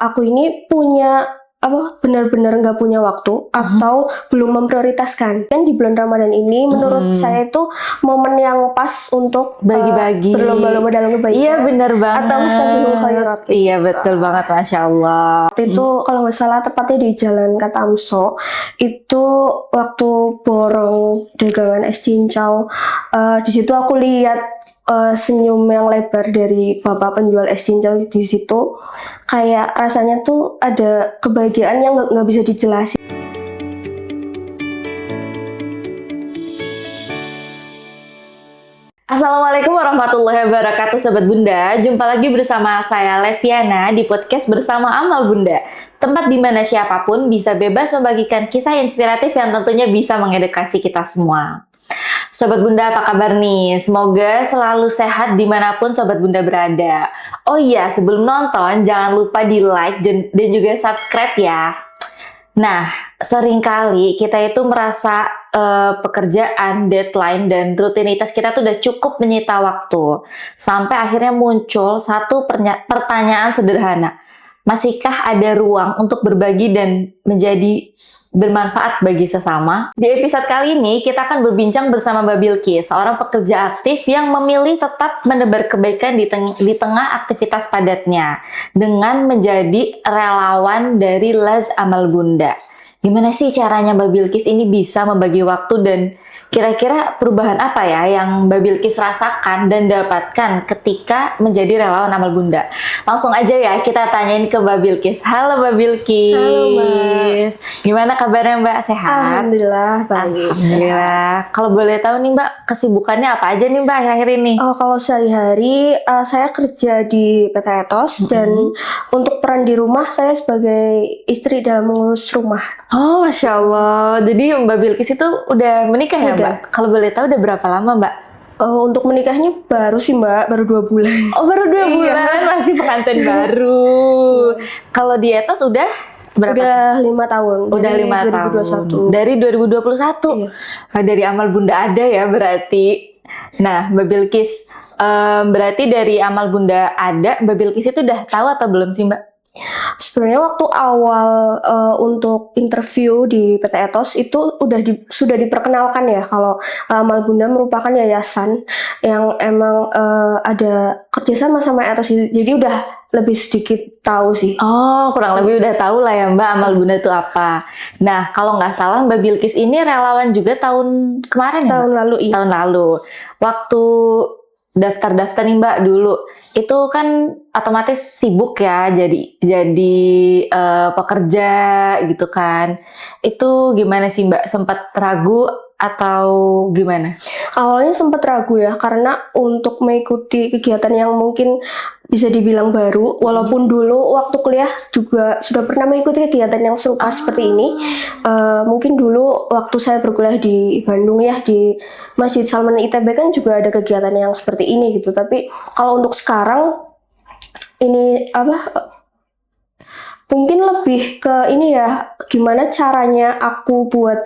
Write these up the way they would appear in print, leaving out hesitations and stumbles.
aku ini punya benar-benar nggak punya waktu atau belum memprioritaskan. Kan di bulan Ramadan ini menurut saya itu momen yang pas untuk bagi-bagi, berlomba-lomba dalam kebaikan. Iya benar banget. Atau mustabihul khairat. Iya betul banget, Masya Allah. Waktu itu kalau nggak salah tepatnya di Jalan Katamso, itu waktu borong dagangan es cincau. Di situ aku lihat senyum yang lebar dari bapak penjual es cincau di situ, kayak rasanya tuh ada kebahagiaan yang nggak bisa dijelasin. Assalamualaikum warahmatullahi wabarakatuh Sobat Bunda. Jumpa lagi bersama saya Leviana di podcast Bersama Amal Bunda, tempat di mana siapapun bisa bebas membagikan kisah inspiratif yang tentunya bisa mengedukasi kita semua. Sobat Bunda, apa kabar nih? Semoga selalu sehat dimanapun Sobat Bunda berada. Oh iya, sebelum nonton jangan lupa di like dan juga subscribe ya. Nah, seringkali kita itu merasa pekerjaan, deadline, dan rutinitas kita tuh udah cukup menyita waktu. Sampai akhirnya muncul satu pertanyaan sederhana. Masihkah ada ruang untuk berbagi dan menjadi bermanfaat bagi sesama? Di episode kali ini kita akan berbincang bersama Mbak Bilqis, seorang pekerja aktif yang memilih tetap menebar kebaikan di tengah aktivitas padatnya dengan menjadi relawan dari Laz Amal Bunda. Gimana sih caranya Mbak Bilqis ini bisa membagi waktu, dan kira-kira perubahan apa ya yang Mbak Bilqis rasakan dan dapatkan ketika menjadi relawan Amal Bunda? Langsung aja ya kita tanyain ke Mbak Bilqis. Halo Mbak Bilqis. Halo Mbak. Gimana kabarnya Mbak? Sehat? Alhamdulillah baik. Alhamdulillah. Kalau boleh tahu nih Mbak, kesibukannya apa aja nih Mbak akhir-akhir ini? Kalau sehari-hari saya kerja di PT Ethos dan untuk peran di rumah saya sebagai istri dalam mengurus rumah. Oh, Masya Allah. Jadi Mbak Bilqis itu udah menikah ya Mbak? Kalau boleh tahu udah berapa lama Mbak? Untuk menikahnya baru sih Mbak, baru 2 bulan. Oh, baru 2 bulan, masih pengantin baru. Kalau di Ethos udah berapa? Udah 5 tahun. Udah 5 tahun. Dari 2021. Iya. Dari Amal Bunda ada ya berarti. Nah, Mbak Bilqis, berarti dari Amal Bunda ada, Mbak Bilqis itu udah tahu atau belum sih Mbak? Sebenarnya waktu awal untuk interview di PT Ethos itu sudah diperkenalkan ya kalau Amal Bunda merupakan yayasan yang emang ada kerjasama sama Ethos, jadi udah lebih sedikit tahu sih. Oh, kurang lebih udah tahu lah ya Mbak Amal Bunda itu apa. Nah, kalau nggak salah Mbak Bilqis ini relawan juga tahun kemarin ya? Tahun lalu, iya. Tahun lalu. Waktu daftar-daftar nih Mbak dulu, itu kan otomatis sibuk ya jadi pekerja gitu kan. Itu gimana sih Mbak? Sempat ragu atau gimana? Awalnya sempat ragu ya, karena untuk mengikuti kegiatan yang mungkin bisa dibilang baru, walaupun dulu waktu kuliah juga sudah pernah mengikuti kegiatan yang serupa seperti ini. Mungkin dulu waktu saya berkuliah di Bandung ya, di Masjid Salman ITB kan juga ada kegiatan yang seperti ini gitu. Tapi kalau untuk sekarang ini mungkin lebih ke ini ya, gimana caranya aku buat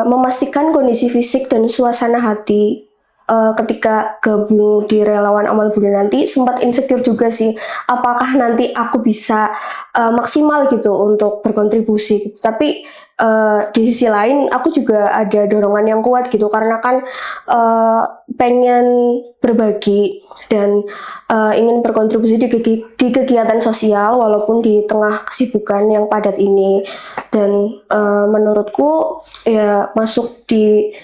memastikan kondisi fisik dan suasana hati ketika gabung di relawan Amal Bunda nanti. Sempat insecure juga sih, apakah nanti aku bisa maksimal gitu untuk berkontribusi gitu. Tapi di sisi lain aku juga ada dorongan yang kuat gitu, karena kan pengen berbagi dan ingin berkontribusi di kegiatan sosial walaupun di tengah kesibukan yang padat ini. Dan menurutku ya masuk di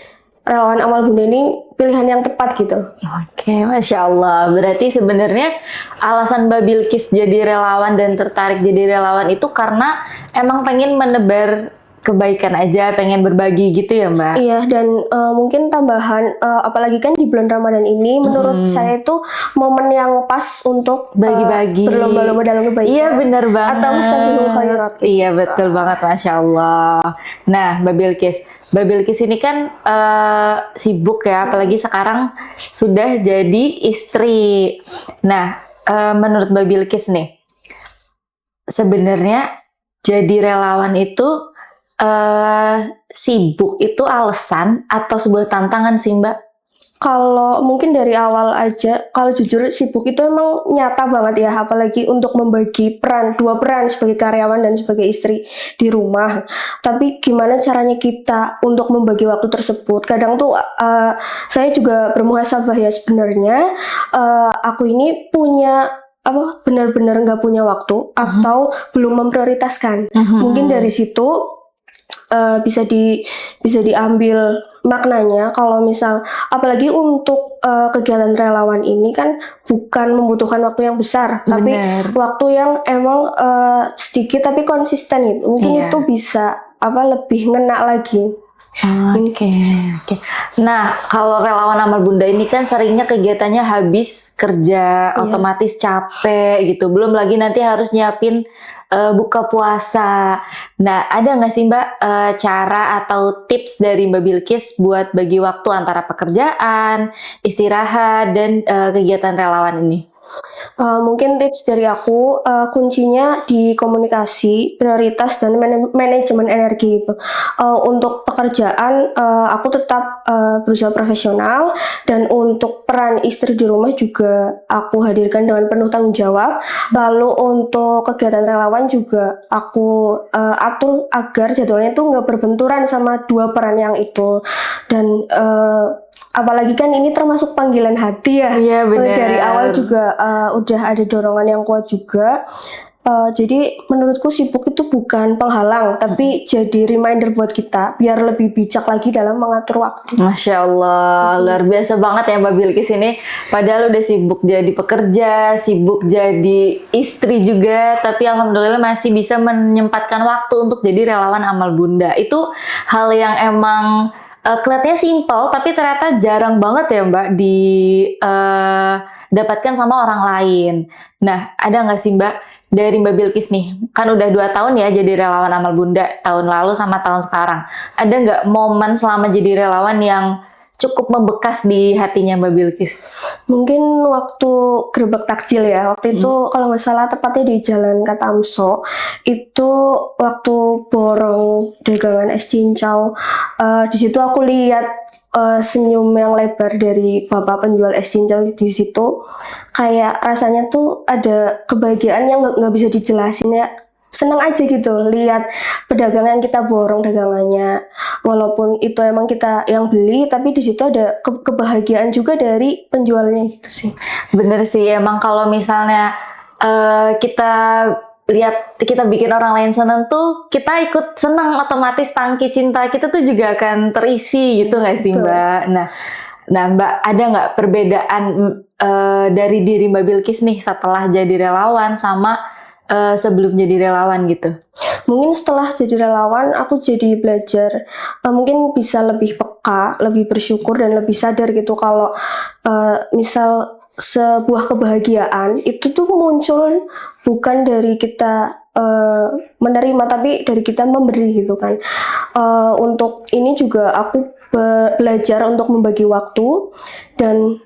relawan Amal Bunda ini pilihan yang tepat gitu. Oke, Masya Allah. Berarti sebenarnya alasan Mbak Bilqis jadi relawan dan tertarik jadi relawan itu karena emang pengen menebar kebaikan aja, pengen berbagi gitu ya Mbak? Iya, dan mungkin tambahan, apalagi kan di bulan Ramadan ini menurut saya itu momen yang pas untuk bagi-bagi, berlomba-lomba dalam kebaikan. Iya benar banget. Atau mustabihul khairat. Iya betul banget, Masya Allah. Nah Mbak Bilqis ini kan sibuk ya, apalagi sekarang sudah jadi istri. Nah, menurut Mbak Bilqis nih, sebenarnya jadi relawan itu sibuk itu alasan atau sebuah tantangan sih Mbak? Kalau mungkin dari awal aja, kalau jujur sibuk itu emang nyata banget ya, apalagi untuk membagi dua peran sebagai karyawan dan sebagai istri di rumah. Tapi gimana caranya kita untuk membagi waktu tersebut? Kadang tuh saya juga bermuhasabah ya sebenarnya aku ini punya benar-benar nggak punya waktu atau belum memprioritaskan. Mungkin dari situ bisa diambil maknanya kalau misal apalagi untuk kegiatan relawan ini kan bukan membutuhkan waktu yang besar tapi waktu yang emang sedikit tapi konsisten gitu mungkin itu bisa lebih ngena lagi. Oke. Nah, kalau relawan amal bunda ini kan seringnya kegiatannya habis kerja, otomatis capek gitu. Belum lagi nanti harus nyiapin buka puasa. Nah, ada nggak sih Mbak cara atau tips dari Mbak Bilkis buat bagi waktu antara pekerjaan, istirahat, dan kegiatan relawan ini? Mungkin tips dari aku kuncinya di komunikasi, prioritas dan manajemen energi itu. Untuk pekerjaan aku tetap berusaha profesional dan untuk peran istri di rumah juga aku hadirkan dengan penuh tanggung jawab. Lalu untuk kegiatan relawan juga aku atur agar jadwalnya tuh nggak berbenturan sama dua peran yang itu dan apalagi kan ini termasuk panggilan hati ya. Iya benar. Dari awal juga udah ada dorongan yang kuat juga. Jadi menurutku sibuk itu bukan penghalang, tapi jadi reminder buat kita biar lebih bijak lagi dalam mengatur waktu. Masya Allah, luar biasa banget ya Mbak Bilkis ini. Padahal udah sibuk jadi pekerja, sibuk jadi istri juga, tapi alhamdulillah masih bisa menyempatkan waktu untuk jadi relawan amal bunda. Itu hal yang emang kelihatannya simpel, tapi ternyata jarang banget ya Mbak dapatkan sama orang lain. Nah, ada nggak sih Mbak dari Mbak Bilkis nih, kan udah 2 tahun ya jadi relawan amal bunda, tahun lalu sama tahun sekarang. Ada nggak momen selama jadi relawan yang cukup membekas di hatinya Mbak Bilkis? Mungkin waktu gerbek takjil ya, waktu itu kalau nggak salah tepatnya di Jalan Katamso, itu waktu borong dagangan es cincau. Di situ aku lihat senyum yang lebar dari bapak penjual es cincau di situ, kayak rasanya tuh ada kebahagiaan yang nggak bisa dijelasin ya. Seneng aja gitu lihat pedagang yang kita borong dagangannya, walaupun itu emang kita yang beli, tapi di situ ada kebahagiaan juga dari penjualnya gitu sih. Bener sih, emang kalau misalnya kita lihat kita bikin orang lain seneng tuh kita ikut seneng, otomatis tangki cinta kita tuh juga akan terisi gitu nggak sih Mbak? Nah Mbak, ada nggak perbedaan dari diri Mbak Bilkis nih setelah jadi relawan sama sebelum jadi relawan gitu? Mungkin setelah jadi relawan aku jadi belajar mungkin bisa lebih peka, lebih bersyukur dan lebih sadar gitu kalau misal sebuah kebahagiaan itu tuh muncul bukan dari kita menerima tapi dari kita memberi gitu kan. Untuk ini juga aku belajar untuk membagi waktu dan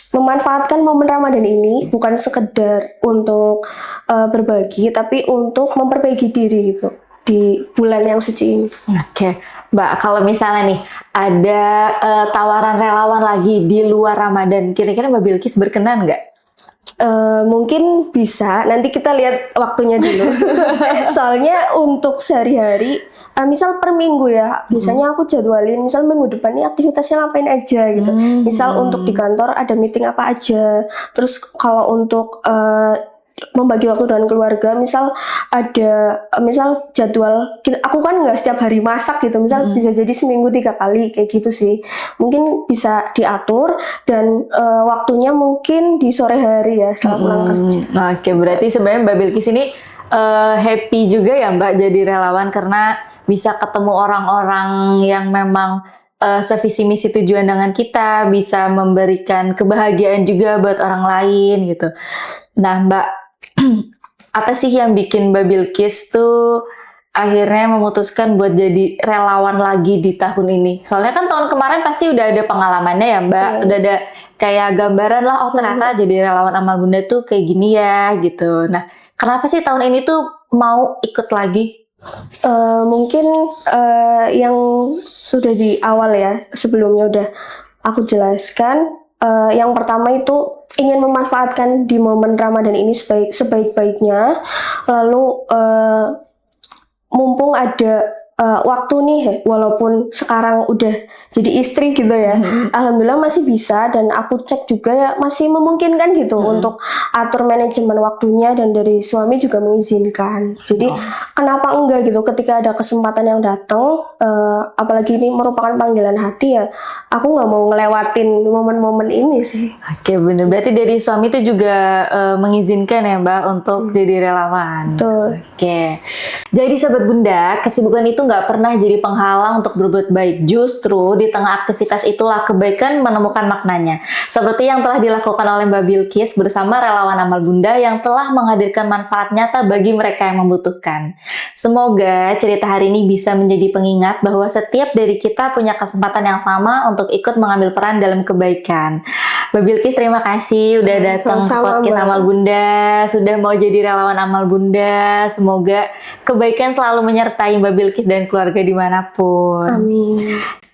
memanfaatkan momen Ramadan ini bukan sekedar untuk berbagi, tapi untuk memperbaiki diri gitu di bulan yang suci ini. Oke, Mbak, kalau misalnya nih ada tawaran relawan lagi di luar Ramadan, kira-kira Mbak Bilkis berkenan nggak? Mungkin bisa, nanti kita lihat waktunya dulu. Soalnya untuk sehari-hari, misal per minggu ya, biasanya aku jadwalin, misal minggu depan ini aktivitasnya ngapain aja gitu. Misal untuk di kantor ada meeting apa aja. Terus kalau untuk membagi waktu dengan keluarga, misal ada misal jadwal aku kan nggak setiap hari masak gitu, misal bisa jadi seminggu 3 kali kayak gitu sih, mungkin bisa diatur dan waktunya mungkin di sore hari ya setelah pulang kerja. Oke, berarti sebenarnya Mbak Bilkis ini happy juga ya Mbak jadi relawan karena bisa ketemu orang-orang yang memang sevisi misi tujuan dengan kita, bisa memberikan kebahagiaan juga buat orang lain gitu. Nah Mbak, apa sih yang bikin Mbak Bilkis tuh akhirnya memutuskan buat jadi relawan lagi di tahun ini? Soalnya kan tahun kemarin pasti udah ada pengalamannya ya Mbak, udah ada kayak gambaran lah, oh ternyata jadi relawan amal bunda tuh kayak gini ya gitu. Nah, kenapa sih tahun ini tuh mau ikut lagi? Mungkin yang sudah di awal ya sebelumnya udah aku jelaskan, Yang pertama itu ingin memanfaatkan di momen Ramadan ini sebaik-baiknya. Lalu mumpung ada waktu nih, walaupun sekarang udah jadi istri gitu ya, alhamdulillah masih bisa, dan aku cek juga ya masih memungkinkan gitu untuk atur manajemen waktunya, dan dari suami juga mengizinkan. Jadi kenapa enggak gitu, ketika ada kesempatan yang datang, apalagi ini merupakan panggilan hati ya, aku nggak mau ngelewatin momen-momen ini sih. Oke, bener. Berarti dari suami itu juga mengizinkan ya Mbak untuk jadi relawan. Betul. Oke. Jadi Sobat Bunda, kesibukan itu nggak pernah jadi penghalang untuk berbuat baik. Justru di tengah aktivitas itulah kebaikan menemukan maknanya. Seperti yang telah dilakukan oleh Mbak Bilkis bersama relawan Amal Bunda yang telah menghadirkan manfaat nyata bagi mereka yang membutuhkan. Semoga cerita hari ini bisa menjadi pengingat bahwa setiap dari kita punya kesempatan yang sama untuk ikut mengambil peran dalam kebaikan. Mbak Bilkis, terima kasih udah datang ke podcast Amal Bunda, sudah mau jadi relawan Amal Bunda. Semoga kebaikan selalu menyertai Mbak Bilkis dan keluarga dimanapun. Amin.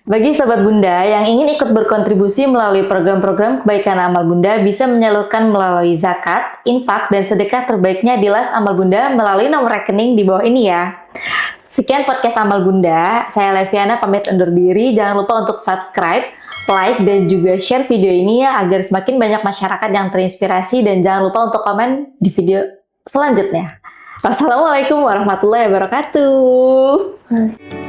Bagi Sobat Bunda yang ingin ikut berkontribusi melalui program-program kebaikan Amal Bunda bisa menyalurkan melalui zakat, infak, dan sedekah terbaiknya di Las Amal Bunda melalui nomor rekening di bawah ini ya. Sekian podcast Amal Bunda, saya Leviana pamit undur diri. Jangan lupa untuk subscribe, like, dan juga share video ini ya agar semakin banyak masyarakat yang terinspirasi, dan jangan lupa untuk komen di video selanjutnya. Wassalamualaikum warahmatullahi wabarakatuh.